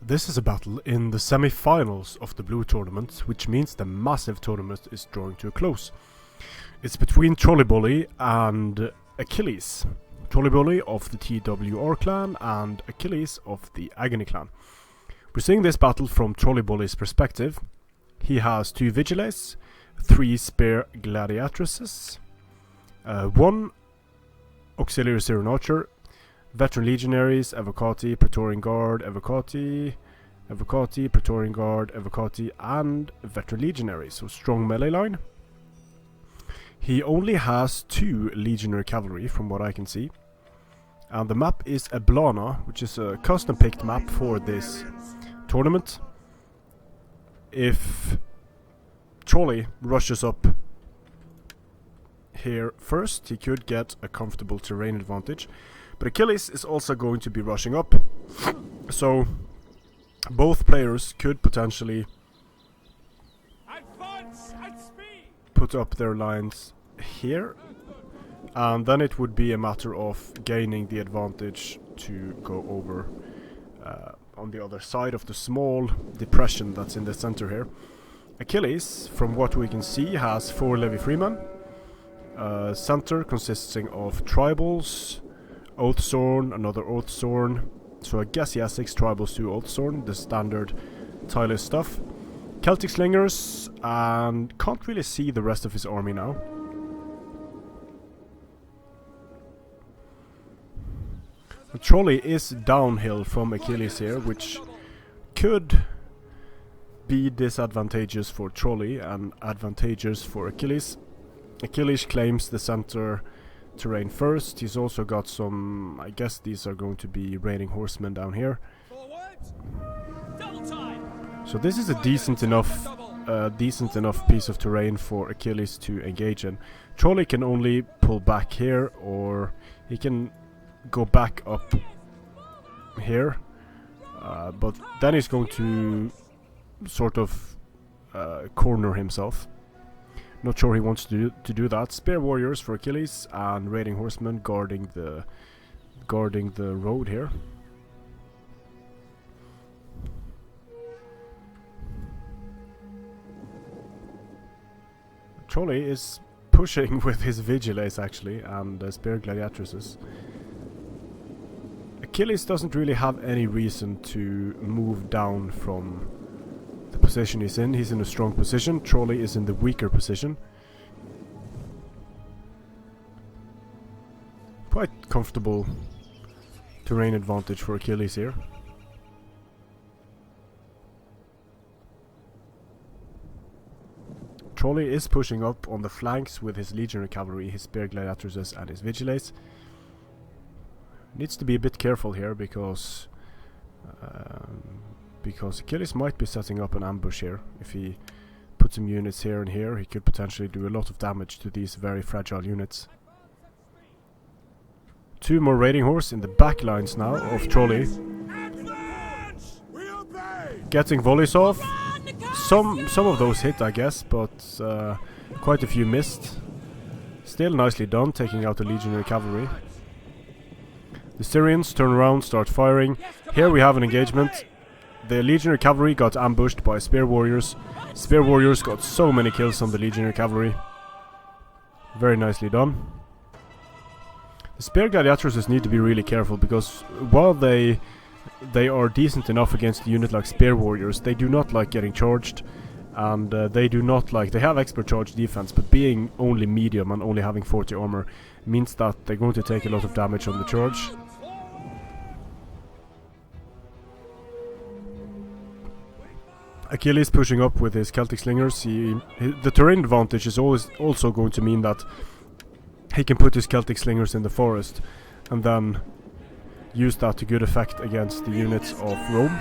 This is a battle in the semi-finals of the blue tournament, which means the massive tournament is drawing to a close. It's between TrolleyBoli and Achilles. TrolleyBoli of the TWR clan and Achilles of the Agony clan. We're seeing this battle from TrolleyBoli's perspective. He has 2 Vigiles, 3 Spear Gladiatresses, 1 Auxiliary Syrian Archer, Veteran Legionaries, Evocati, Praetorian Guard, Evocati, Praetorian Guard, Evocati, and Veteran Legionaries, so strong melee line. He only has 2 Legionary Cavalry from what I can see. And the map is Eblana, which is a custom picked map for this tournament. If Trolley rushes up here first, he could get a comfortable terrain advantage. But Achilles is also going to be rushing up, so both players could potentially put up their lines here, and then it would be a matter of gaining the advantage to go over on the other side of the small depression that's in the center here. Achilles, from what we can see, has 4 Levy Freemen. Center consisting of tribals, Oathsworn, another Oathsworn, so I guess he has 6 tribals, 2 Oathsworn, the standard Tylis stuff. Celtic Slingers, and can't really see the rest of his army now. The Trolley is downhill from Achilles here, which could be disadvantageous for Trolley and advantageous for Achilles. Achilles claims the center terrain first. He's also got some, I guess these are going to be raiding horsemen down here. So this is a decent enough piece of terrain for Achilles to engage in. Trolley can only pull back here, or he can go back up here, but then he's going to sort of corner himself. Not sure he wants to do that. Spear warriors for Achilles and raiding horsemen guarding the road here. Trolley is pushing with his Vigiles actually and Spear Gladiatresses. Achilles doesn't really have any reason to move down from the position he's in. He's in a strong position. Trolley is in the weaker position. Quite comfortable terrain advantage for Achilles here. Trolley is pushing up on the flanks with his Legionary Cavalry, his Spear Gladiatresses and his Vigiles. Needs to be a bit careful here because Achilles might be setting up an ambush here. If he puts some units here and here, he could potentially do a lot of damage to these very fragile units. 2 more raiding horse in the back lines now of Trolley. Getting volleys off. Some of those hit, I guess, but quite a few missed. Still nicely done, taking out the Legionary Cavalry. The Syrians turn around, start firing. Here we have an engagement. The Legionary Cavalry got ambushed by Spear Warriors. Spear Warriors got so many kills on the Legionary Cavalry. Very nicely done. The Spear Gladiatresses need to be really careful, because while they are decent enough against a unit like Spear Warriors, they do not like getting charged, and they have expert charge defense, but being only medium and only having 40 armor means that they're going to take a lot of damage on the charge. Achilles pushing up with his Celtic Slingers. The terrain advantage is also going to mean that he can put his Celtic Slingers in the forest and then use that to good effect against the units of Rome.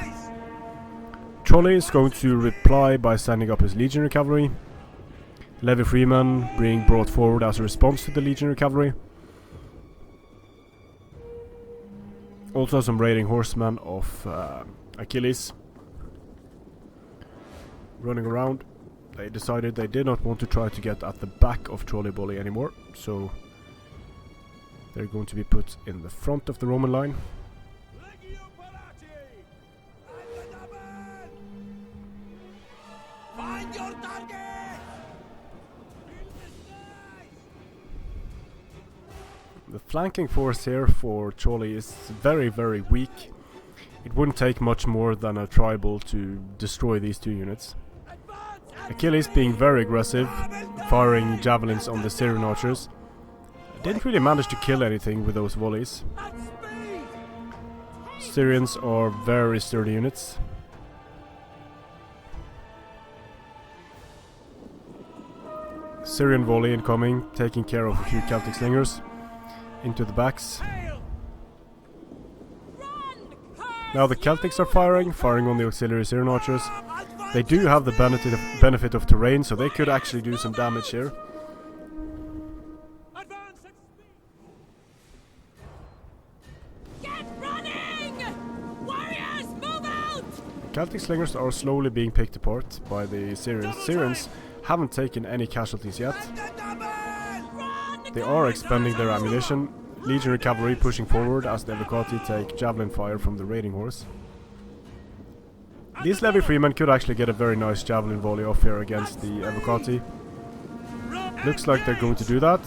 Trolley is going to reply by sending up his Legionary Cavalry. Levy Freemen being brought forward as a response to the Legionary Cavalry. Also some raiding horsemen of Achilles running around. They decided they did not want to try to get at the back of TrolleyBoli anymore, so they're going to be put in the front of the Roman line. The flanking force here for Trolley is very, very weak. It wouldn't take much more than a tribal to destroy these two units. Achilles being very aggressive, firing javelins on the Syrian archers. Didn't really manage to kill anything with those volleys. Syrians are very sturdy units. Syrian volley incoming, taking care of a few Celtic slingers into the backs. Now the Celtics are firing on the auxiliary Syrian archers. They do have the benefit of terrain, so they could actually do some damage here. Celtic slingers are slowly being picked apart by the Syrians. Syrians haven't taken any casualties yet. They are expending their ammunition. Legionary cavalry pushing forward as the Evocati take javelin fire from the raiding horse. These levy freemen could actually get a very nice javelin volley off here against the Evocati. Looks like they're going to do that.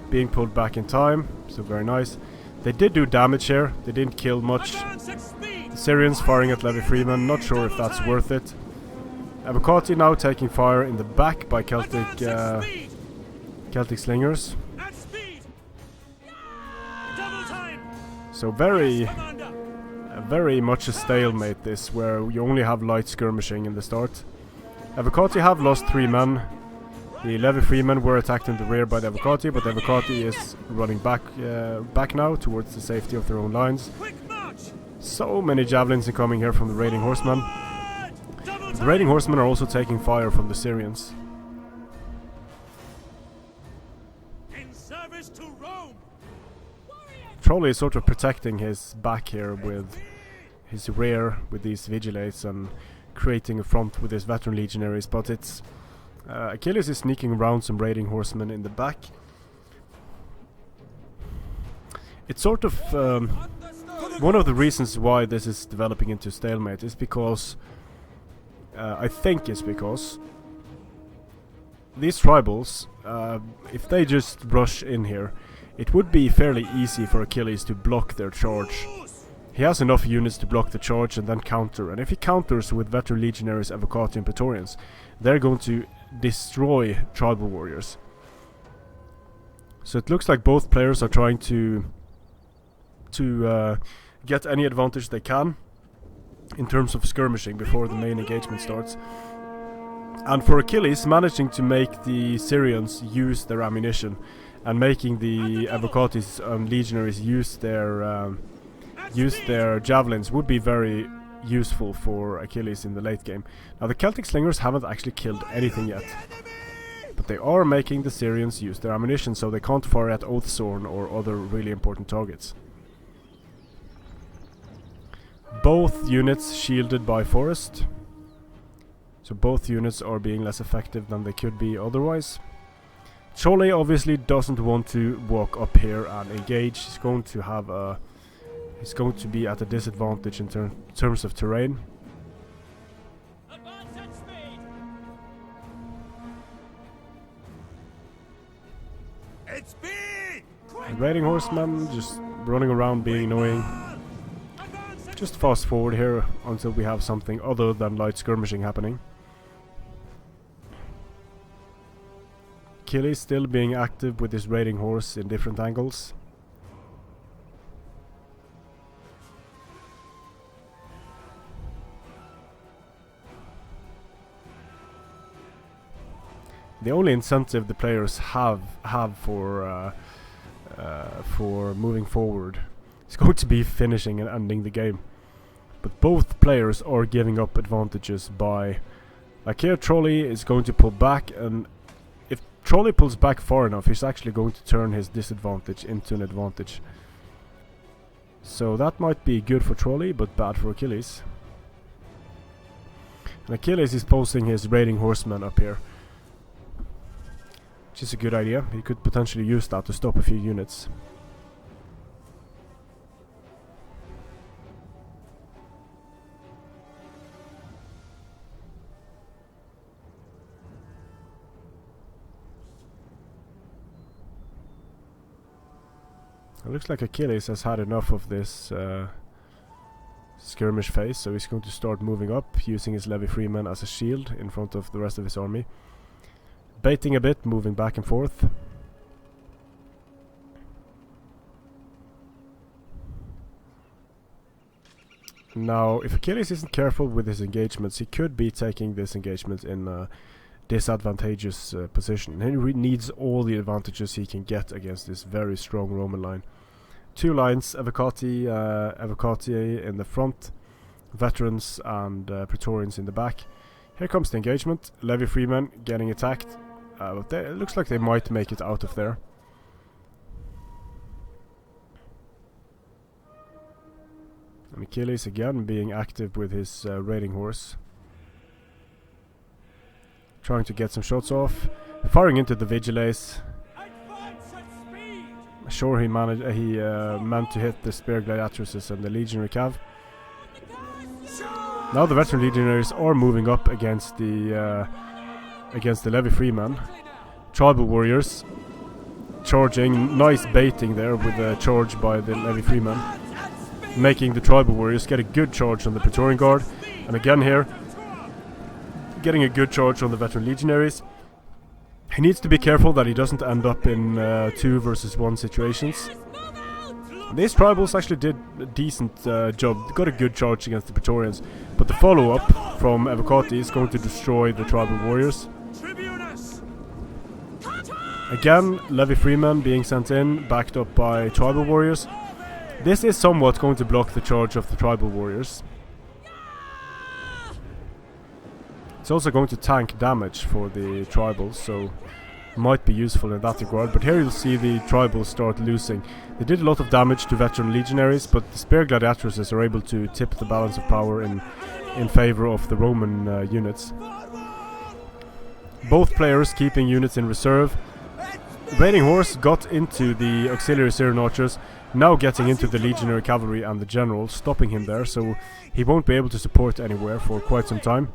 Being pulled back in time, so very nice. They did do damage here, they didn't kill much. The Syrians firing at levy freemen, not sure if that's worth it. Evocati now taking fire in the back by Celtic slingers. So very much a stalemate this, where you only have light skirmishing in the start. Evocati have lost 3 men. The levy freemen were attacked in the rear by the Evocati, but the Evocati is running back now towards the safety of their own lines. So many javelins incoming here from the raiding horsemen. The raiding horsemen are also taking fire from the Syrians. In service to Rome. Trolley is sort of protecting his back here with his rear with these vigilates and creating a front with his veteran legionaries, but it's Achilles is sneaking around some raiding horsemen in the back. It's sort of one of the reasons why this is developing into stalemate is because I think it's because these tribals, if they just rush in here, it would be fairly easy for Achilles to block their charge. He has enough units to block the charge and then counter, and if he counters with veteran legionaries, Evocati and Praetorians, they're going to destroy tribal warriors. So it looks like both players are trying to get any advantage they can in terms of skirmishing before the main engagement starts. And for Achilles, managing to make the Syrians use their ammunition and making the Evocatis and legionaries use their javelins would be very useful for Achilles in the late game. Now the Celtic slingers haven't actually killed anything yet, but they are making the Syrians use their ammunition, so they can't fire at Oathsorn or other really important targets. Both units shielded by forest, so both units are being less effective than they could be otherwise. Trolley obviously doesn't want to walk up here and engage. He's going to be at a disadvantage in terms of terrain. And raiding horsemen just running around being annoying. Just fast forward here until we have something other than light skirmishing happening. Achilles still being active with his raiding horse in different angles. The only incentive the players have for moving forward is going to be finishing and ending the game. But both players are giving up advantages by... Like here, Trolley is going to pull back, and if Trolley pulls back far enough, he's actually going to turn his disadvantage into an advantage. So that might be good for Trolley, but bad for Achilles. And Achilles is posting his raiding horsemen up here, which is a good idea. He could potentially use that to stop a few units. It looks like Achilles has had enough of this skirmish phase, so he's going to start moving up, using his levy freemen as a shield in front of the rest of his army. Baiting a bit, moving back and forth. Now, if Achilles isn't careful with his engagements, he could be taking this engagement in a disadvantageous position. He needs all the advantages he can get against this very strong Roman line. Two lines, evocati in the front, veterans and praetorians in the back. Here comes the engagement. Levy freemen getting attacked. But it looks like they might make it out of there. And Achilles again being active with his raiding horse. Trying to get some shots off. Firing into the Vigiles. Sure, he meant to hit the spear gladiatruses and the legionary cav. Now the veteran legionaries are moving up against the levy freemen. Tribal warriors charging, nice baiting there with a charge by the levy freemen, making the tribal warriors get a good charge on the Praetorian Guard, and again here getting a good charge on the veteran legionaries. He needs to be careful that he doesn't end up in 2 versus 1 situations. These tribals actually did a decent job. They got a good charge against the Praetorians, but the follow-up from Evocati is going to destroy the tribal warriors. Again, levy freemen being sent in, backed up by tribal warriors. This is somewhat going to block the charge of the tribal warriors. It's also going to tank damage for the tribals, so might be useful in that regard. But here you'll see the tribals start losing. They did a lot of damage to veteran legionaries, but the spear gladiatruses are able to tip the balance of power in favor of the Roman units. Both players keeping units in reserve. Raiding horse got into the auxiliary Syrian archers, now getting into the legionary cavalry and the general, stopping him there, so he won't be able to support anywhere for quite some time.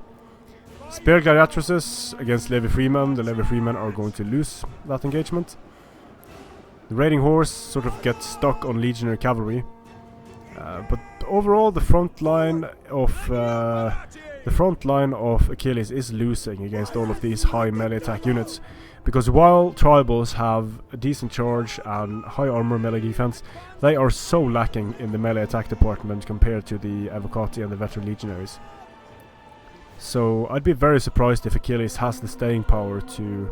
Spear gladiatruses against levy freemen. The levy freemen are going to lose that engagement. The raiding horse sort of gets stuck on legionary cavalry, but overall the front line of Achilles is losing against all of these high melee attack units, because while tribals have a decent charge and high armor melee defense, they are so lacking in the melee attack department compared to the Evocati and the veteran legionaries. So I'd be very surprised if Achilles has the staying power to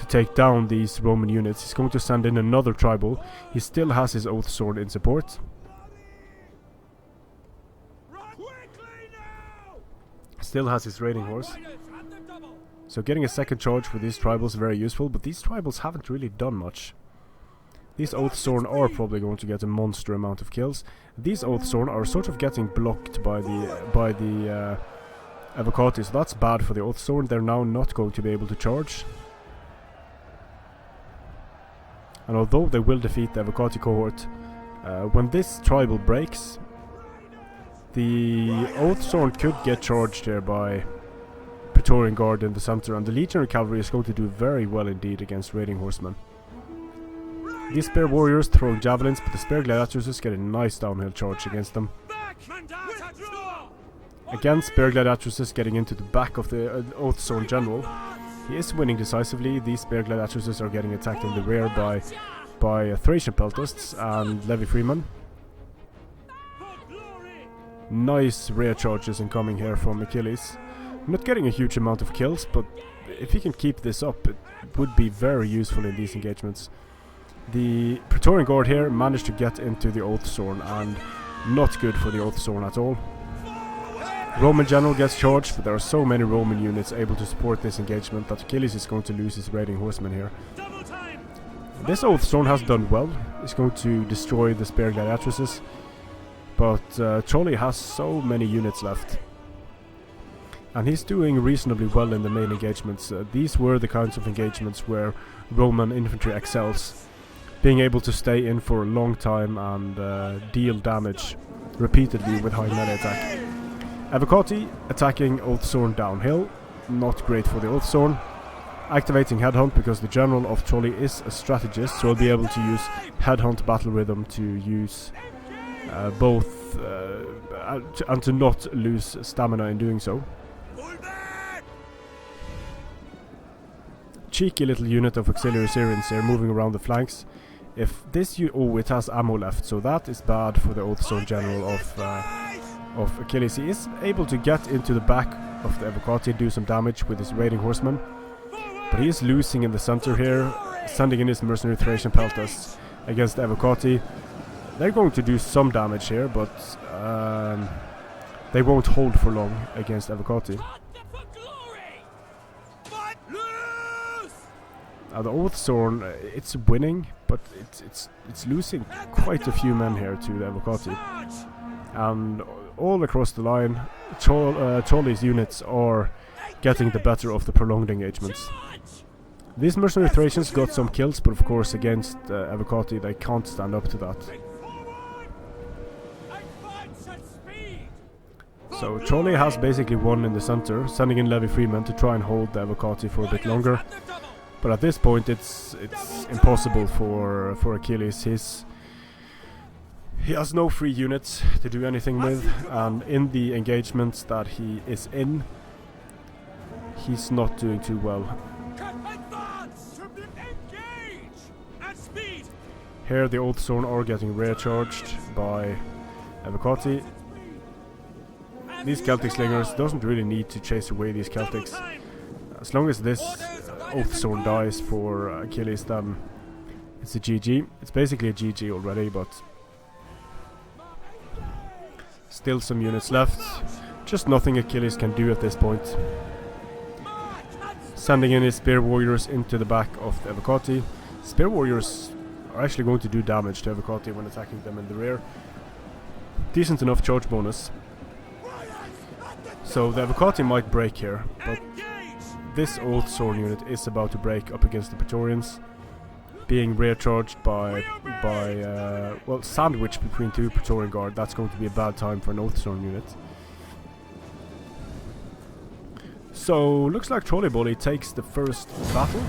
take down these Roman units. He's going to send in another tribal. He still has his oath sword in support. Still has his raiding horse. So getting a second charge for these tribals is very useful, but these tribals haven't really done much. These Oathsworn are probably going to get a monster amount of kills. These Oathsworn are sort of getting blocked by the Evocati, so that's bad for the Oathsworn. They're now not going to be able to charge. And although they will defeat the Evocati cohort, when this tribal breaks, the Oathsworn could get charged here by Praetorian Guard in the center, and the legionary cavalry is going to do very well indeed against raiding horsemen. These spear warriors throwing javelins, but the spear gladiators get a nice downhill charge against them. Again, spear gladiators getting into the back of the Oathsworn general. He is winning decisively. These spear gladiators are getting attacked in the rear by Thracian peltasts and levy freemen. Nice rear charges incoming here from Achilles. Not getting a huge amount of kills, but if he can keep this up, it would be very useful in these engagements. The Praetorian Guard here managed to get into the Oathsworn, and not good for the Oathsworn at all. Roman general gets charged, but there are so many Roman units able to support this engagement that Achilles is going to lose his raiding horsemen here. This Oathsworn has done well. He's going to destroy the spear gladiatresses, but Trolley has so many units left. And he's doing reasonably well in the main engagements. These were the kinds of engagements where Roman infantry excels, being able to stay in for a long time and deal damage repeatedly with high melee attack. Evocati attacking Oathsworn downhill, not great for the Oathsworn. activating Headhunt because the general of Trolley is a strategist, so he'll be able to use Headhunt Battle Rhythm to use both and to not lose stamina in doing so. Cheeky little unit of auxiliary Syrians here moving around the flanks. If this it has ammo left, so that is bad for the Oathstone general of Achilles. He is able to get into the back of the Evocati, do some damage with his raiding horsemen, but he is losing in the center here, sending in his mercenary Thracian Peltas against the Evocati. They're going to do some damage here, but they won't hold for long against Evocati. The Oathstone, it's winning, but it's losing quite a few men here to the Evocati. And all across the line, Trolley's units are getting the better of the prolonged engagements. These mercenary Thracians got some kills, but of course against Evocati they can't stand up to that. So Trolley has basically won in the center, sending in Levy Freeman to try and hold the Evocati for a bit longer. But at this point it's impossible for Achilles. He has no free units to do anything with, and in the engagements that he is in, he's not doing too well. Here the Oathstone are getting rear charged by Evocati. These Celtic slingers doesn't really need to chase away these Celtics. As long as this Oathstone dies for Achilles, then it's a GG. It's basically a GG already, but still some units left. Just nothing Achilles can do at this point. Sending in his Spear Warriors into the back of the Evocati. Spear Warriors are actually going to do damage to Evocati when attacking them in the rear. Decent enough charge bonus. So the Evocati might break here, but this Oathstone unit is about to break up against the Praetorians, being rear charged by well, sandwiched between two Praetorian Guard. That's going to be a bad time for an Oathstone unit. So looks like TrolleyBoli takes the first battle.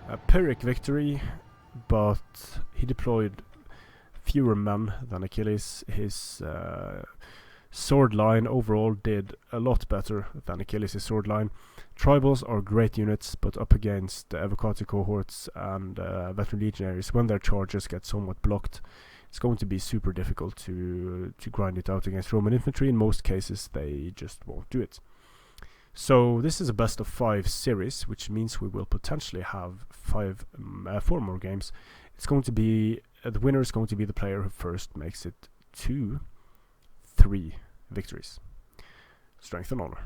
A Pyrrhic victory, but he deployed fewer men than Achilles. His sword line overall did a lot better than Achilles' sword line. Tribals are great units, but up against the Evocati cohorts and veteran legionaries, when their charges get somewhat blocked, it's going to be super difficult to grind it out against Roman infantry. In most cases they just won't do it. So this is a best of 5 series, which means we will potentially have 4 more games. It's going to be the winner is going to be the player who first makes it 2-3 victories. Strength and honor.